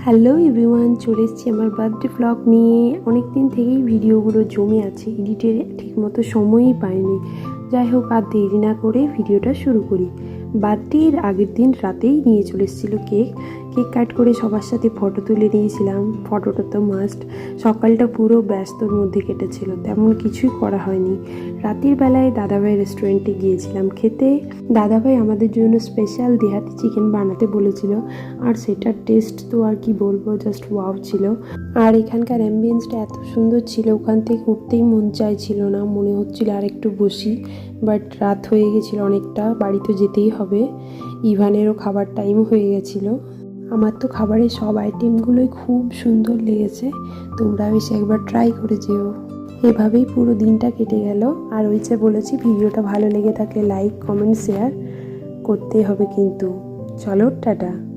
Hello everyone, চলে এসেছি আমার বার্থডে ব্লগ নিয়ে। অনেক দিন থেকেই ভিডিওগুলো জমে আছে, এডিটের ঠিকমতো সময়ই পাইনি। যাই হোক, আর দেরি না করে ভিডিওটা শুরু করি। বার্থডের আগের দিন রাতেই নিয়ে চলে এসেছিলো কেক কাট করে সবার সাথে ফটো তুলে নিয়েছিলাম। ফটোটা তো মাস্ট। সকালটা পুরো ব্যস্তর মধ্যে কেটেছিল, তেমন কিছুই করা হয়নি। রাতের বেলায় দাদাভাই রেস্টুরেন্টে গিয়েছিলাম খেতে। দাদাভাই আমাদের জন্য স্পেশাল দেহাতি চিকেন বানাতে বলেছিল, আর সেটার টেস্ট তো আর কি বলবো, জাস্ট ওয়াও ছিল। আর এখানকার অ্যাম্বিয়েন্সটা এত সুন্দর ছিল, ওখান থেকে উঠতেই মন চাইছিল না, মনে হচ্ছিল আর একটু বসি। বাট রাত হয়ে গেছিলো অনেকটা, বাড়ি তো যেতেই হবে। ইভানেরও খাবার টাইম হয়ে গেছিলো। আমার তো খাবারের সব আইটেমগুলোই খুব সুন্দর লেগেছে, তোমরাও এসে একবার ট্রাই করে যেও। এভাবেই পুরো দিনটা কেটে গেল। আর ওই যে বলেছি, ভিডিওটা ভালো লেগে থাকলে লাইক কমেন্ট শেয়ার করতে হবে কিন্তু। চলো টাটা।